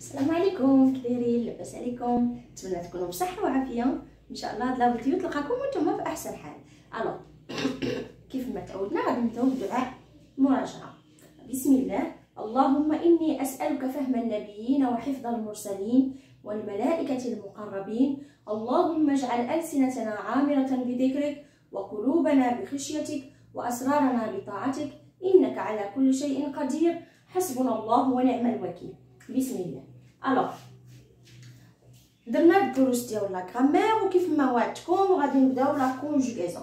السلام عليكم كدايرين لاباس عليكم؟ نتمنى تكونوا بصحه وعافيه ان شاء الله. هاد لا فيديو تلقاكم وانتم في احسن حال. الو كيف ما تعودنا غادي نبداو بدعاء مراجعه. بسم الله. اللهم اني اسالك فهم النبيين وحفظ المرسلين والملائكه المقربين. اللهم اجعل السنتنا عامره بذكرك وقلوبنا بخشيتك واسرارنا بطاعتك انك على كل شيء قدير. حسبنا الله ونعم الوكيل. بسم الله. الوغ درنا الدروس ديال لا غرامير وكيف ما وعدتكم غادي نبداو لا كونجوغيزون.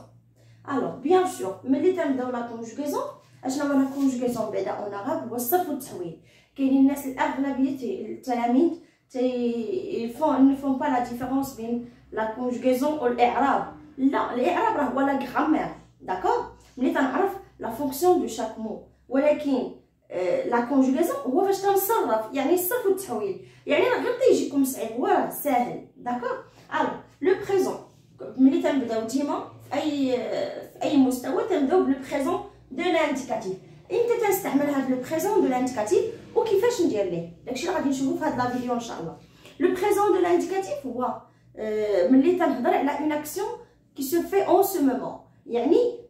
الوغ بيان سور ملي تنبداو لا كونجوغيزون اشنو هو لا كونجوغيزون بعدا اون عرب هو الصرف والتحويل. كاينين الناس الاغلبيه التلاميذ ne font pas la différence بين لا كونجوغيزون والاعراب. لا الاعراب راه هو لا غرامير داكور ملي تنعرف لا فونكسيون دو شاك مو، ولكن لا كونجوغيزون هو فاش تنصرف، يعني الصرف والتحويل، يعني راه غير يجيكم صعيب هو ساهل داكور. الو لو بريزون ملي تنبداو ديما في اي مستوى تنبداو بلو بريزون دو لانديكاتيف. امتى تنستعمل هاد لو بريزون دو لانديكاتيف وكيفاش ندير ليه؟ داكشي اللي غادي نشوفو في هاد لا فيديو ان شاء الله. لو بريزون دو لانديكاتيف هو ملي تنهضر على اون اكسيون كي سو في اون سو مومون، يعني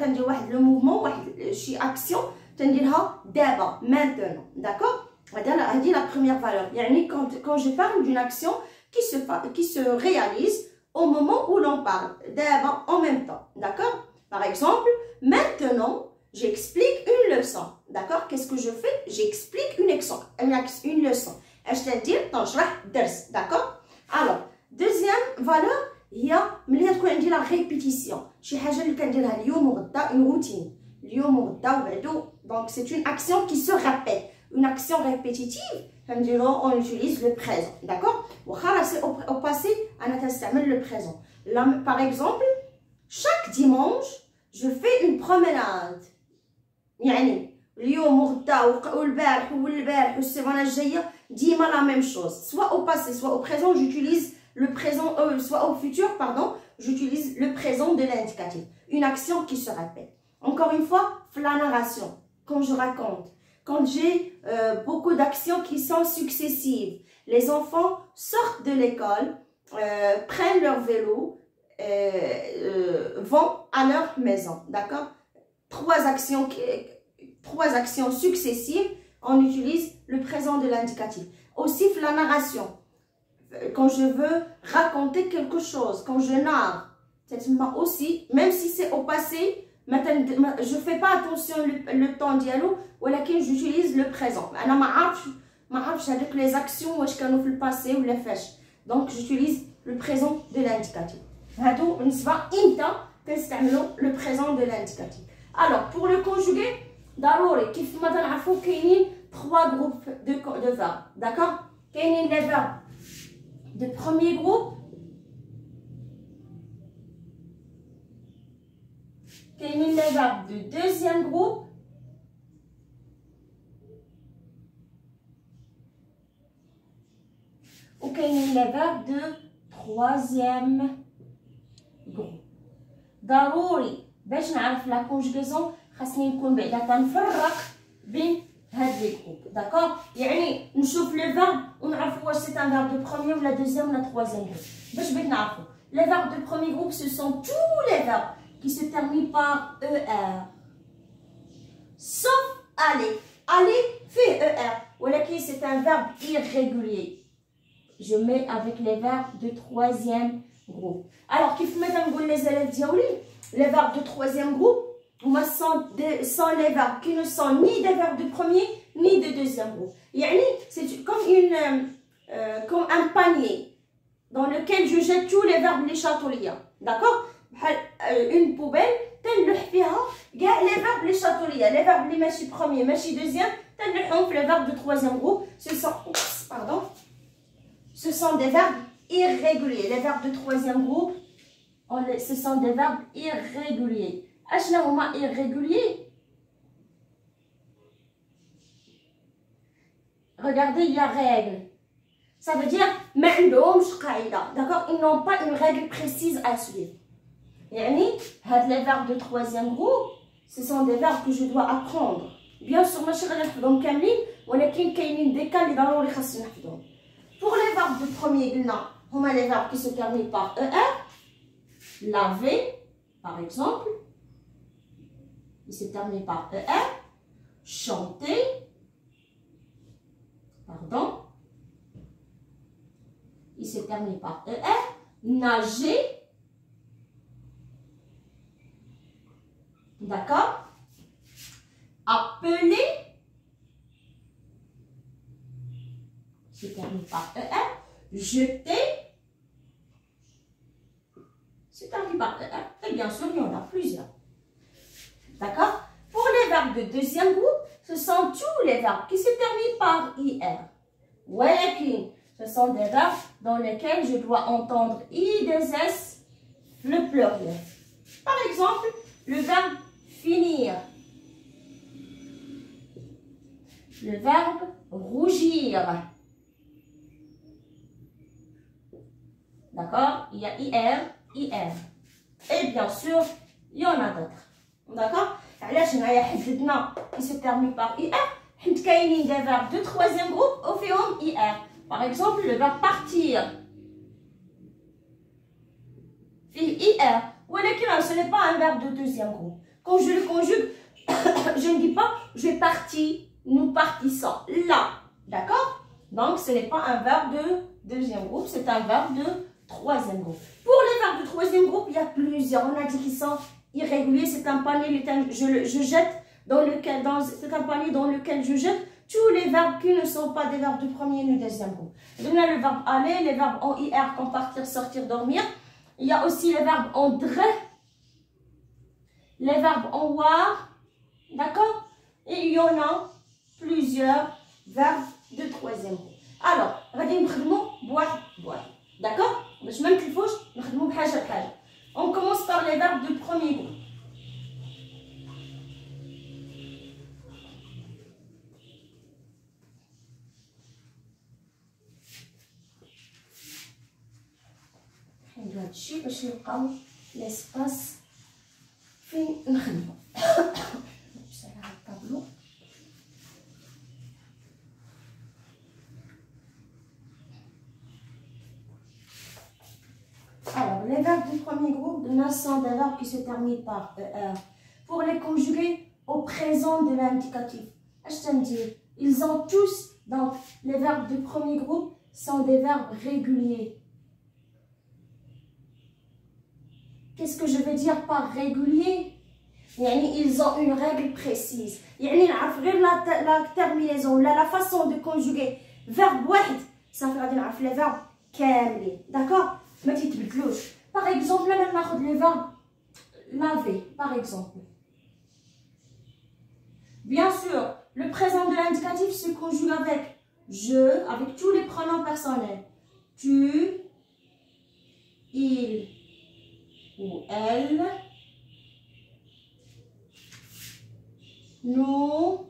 تندير واحد لو موفمون، واحد شي اكسيون تنديرها دابا مانتونون داكور. هادي لا بروميير فالور، يعني quand je parle d'une action qui se réalise au moment où l'on parle d'abord en même temps, d'accord. Par exemple, maintenant j'explique une leçon, d'accord. Qu'est-ce que je fais? J'explique une leçon. اش تندير؟ تنشرح درس داكور. alors deuxième valeur هي ملي تكون عندي لا ريبيتيسيون، شي حاجه اللي كنديرها اليوم وغدا، اون روتين اليوم وغدا وبعدو. دونك سي اون اكسيون كي سو رابيت، اون اكسيون ريبيتيتيف كنديرو اون يوتيليز لو بريزون داكور. واخا راه سي او باسي انا كنستعمل لو بريزون. باغ اكزومبل شاك ديمونج جو في اون بروميناد، يعني اليوم وغدا والبارح والبارح والسيمانه الجايه ديما لا ميم شوز، سوا او باسي سوا او بريزون. جوتيليز le présent, soit au futur, pardon, j'utilise le présent de l'indicatif. Une action qui se répète. Encore une fois, la narration, quand je raconte, quand j'ai beaucoup d'actions qui sont successives. Les enfants sortent de l'école, prennent leur vélo, vont à leur maison, d'accord. Trois actions successives, on utilise le présent de l'indicatif. Aussi, la narration. Quand je veux raconter quelque chose, quand je narre, aussi, même si c'est au passé, je ne fais pas attention le temps dialogue, ولكن j'utilise le présent. أنا ما عرفش هذوك les actions واش كانوا في الباسي ولا فاش. donc j'utilise le présent de l'indicatif. هادو بالنسبة إمتى كنستعملوا le présent de l'indicatif. alors pour le conjuguer ضروري كيف ما تنعرفوا كاينين 3 groupes de verbes d'accord. كاينين les verbes de premier groupe, les verbes de deuxième groupe, ou les verbes de troisième groupe. ضروري باش نعرف لا كونجوغيزون خاصني نكون بعدا تنفرق بين هاد لي جروب داكور. يعني نشوف لو فيرب ونعرفوا واش سي ان فيرب دو بروميير ولا دوزيام ولا تروازيام جروب. باش بغيت نعرفوا لي فيرب دو بروميير جروب سو سون tous les verbes qui se terminent par er sauf aller. aller fait er ولكن c'est un verbe irrégulier. je mets avec les verbes de troisième groupe. alors كيف ما تنقول les élèves ديالي les verbes de troisième groupe هما sont les verbes qui ne sont ni des verbes de premier ni de deuxième groupe. يعني c'est comme un panier dans lequel je jette tous les verbes les chatouliens d'accord. بحال une poubelle تنلوح فيها كاع les verbes les chatouliens، les verbes اللي ماشي premier ماشي deuxième تنلوحهم في les verbes de troisième groupe. ce sont des verbes irréguliers. les verbes de troisième groupe ce sont des verbes irréguliers. اشنا هما irréguliers. regardez, il y a règle. ça veut dire ما عندهمش قاعده d'accord. ils n'ont pas une règle précise à suivre. يعني هاد les verbes de troisième groupe ce sont des verbes que je dois apprendre Bien sûr ماشي غادي نحفظهم كاملين ولكن كاينين دي كان اللي ضروري خاصنا نحفظهم. Pour les verbes de premier قلنا هما les verbes qui se terminent par er. Laver par exemple, il se termine par er. Chanter, pardon, il se termine par er. Nager, d'accord. Appeler, se termine par er. Jeter, se termine par er. Et bien sûr, il y en a plusieurs. D'accord. Pour les verbes de deuxième groupe, ce sont tous les verbes qui se terminent par ir. Walakin, ce sont des verbes dans lesquels je dois entendre i des s, le pluriel. Par exemple, le verbe finir. Le verbe rougir. D'accord? Il y a ir, ir. Et bien sûr, il y en a d'autres. D'accord? علاش هنايا حددنا qui se termine par ir حيت كاينين des verbes de troisième groupe وفيهم ir. Par exemple, le verbe partir فيه ir ولكن ce n'est pas un verbe de deuxième groupe. Quand je le conjugue, je ne dis pas je partis, nous partissons. Là, d'accord? Donc ce n'est pas un verbe de deuxième groupe, c'est un verbe de troisième groupe. Pour les verbes de troisième groupe, il y a plusieurs. On a dit qu'ils sont irrégulier, c'est un panier, je jette c'est un panier dans lequel je jette tous les verbes qui ne sont pas des verbes du premier ni du deuxième groupe. On a le verbe aller, les verbes en ir comme partir, sortir, dormir. Il y a aussi les verbes en dre, les verbes en war, d'accord? Et il y en a plusieurs verbes de troisième groupe. Alors, d'accord? On commence par les verbes de premier groupe. L'espace Alors, les verbes du premier groupe sont des verbes qui se terminent par er. Pour les conjuguer au présent de l'indicatif, ils ont tous, donc les verbes du premier groupe sont des verbes réguliers. Qu'est-ce que je veux dire par régulier? Ils ont une règle précise. La terminaison, la façon de conjuguer verbe واحد, ça fait les verbes كاملين. D'accord? Par exemple, là, on a le verbe laver, par exemple. Bien sûr, le présent de l'indicatif se conjugue avec je, avec tous les pronoms personnels. Tu, il ou elle, nous,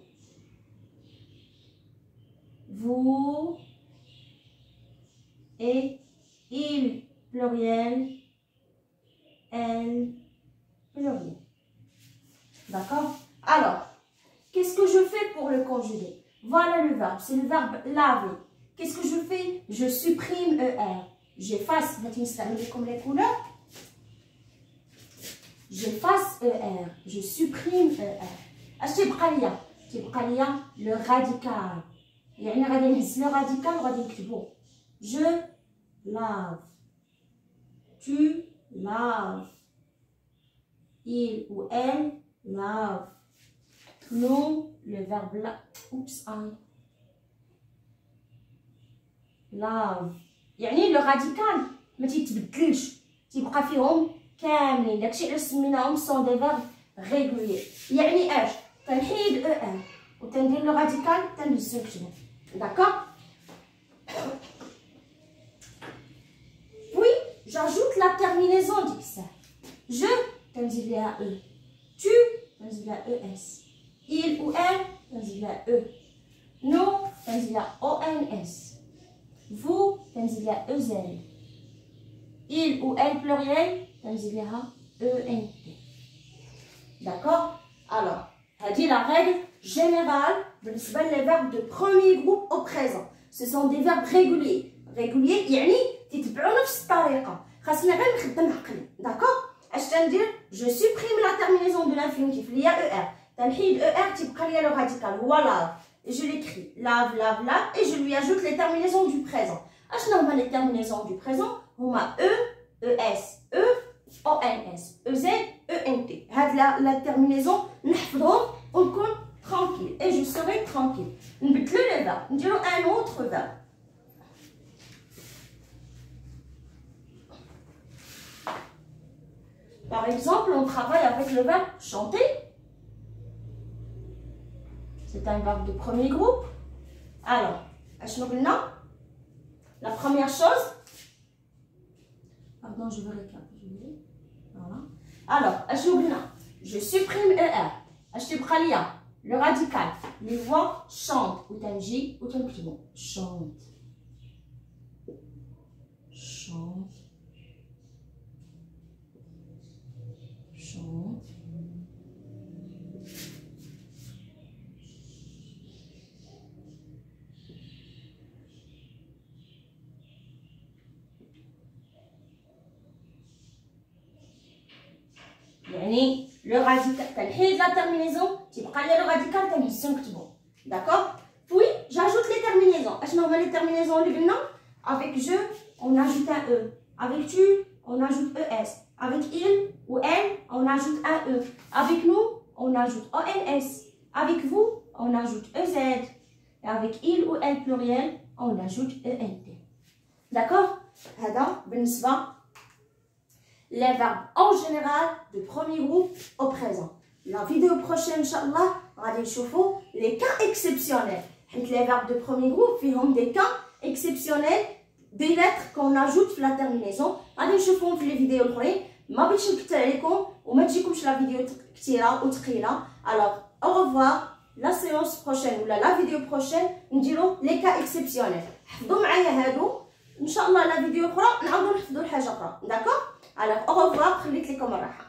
vous et il. Pluriel, elle, pluriel. D'accord? Alors, qu'est-ce que je fais pour le conjuguer? Voilà le verbe, c'est le verbe laver. Qu'est-ce que je fais? Je supprime ER. J'efface, comme les couleurs. J'efface ER. Je supprime ER. Le radical. Le radical, je lave. Tu laves. Il ou elle lave. Nous, le verbe la. Oups, lave. Le radical ما تيتبدلش تيبقى فيهم كاملين. داكشي علاش سميناهم sont des verbes réguliers. اش تنحيد ان وتندير لو راديكال تندوزو نكتبو. D'accord? J'ajoute la terminaison d'X. Je, tanzili à E. Tu, tanzili à ES. Il ou elle, tanzili à E. Nous, tanzili à ONS. Vous, tanzili à EZ. Il ou elle pluriel, tanzili à ENT. D'accord? Alors, elle dit la règle, général, les verbes de premier groupe au présent. Ce sont des verbes réguliers. Réguliers, يعني تتبعوا نفس الطريقة. خاصنا غير نخدم عقلي. D'accord? اش تندير؟ Je supprime la terminaison de l'infinitif اللي هي ER. تنحيد ER تبقى ليا le radical هو lave. Je l'écris lave, lave, lave et je lui ajoute les terminaisons du présent. اشنو هما les terminaisons du présent؟ هما E, ES, E, ONS, EZ, ENT. هاد la terminaison نحفظهم ونكون tranquille et je serai tranquille. نبدلو le verbe, نديرو un autre verbe. Par exemple, on travaille avec le verbe chanter. C'est un verbe de premier groupe. Alors, la première chose. Pardon, je vais récapituler. Voilà. Alors, je supprime ER. Le radical. Les voix chantent. Ou un J ou un client. Chante. Chante. Chante. يعني le radical تنحيد la terminaison تبقى لي le radical تنهزو نكتبو. D'accord? Puis j'ajoute les terminaisons. اشنو هما les terminaisons اللي قلنا؟ Avec je on ajoute un e. Avec tu on ajoute es. Avec il ou elle on ajoute un e. Avec nous on ajoute ons. Avec vous on ajoute ez. Et avec il ou elle pluriel on ajoute ent. D'accord? هذا بالنسبة les verbes en général de premier groupe au présent. La vidéo prochaine, Inch'Allah, on va voir les cas exceptionnels. Les verbes de premier groupe font des cas exceptionnels, des lettres qu'on ajoute à la terminaison. On va voir les vidéos prochaines. ما بغيتش نكثر عليكم وما تجيكمش لا فيديو كثيره وثقيله. Alors, au revoir. La séance prochaine ou la vidéo prochaine, نديرو les cas exceptionnels. حفظوا معايا هادو. ان شاء الله لا فيديو اخرى نعاودو نحفظوا حاجه اخرى. D'accord? Alors, au revoir, خليت لكم الراحة.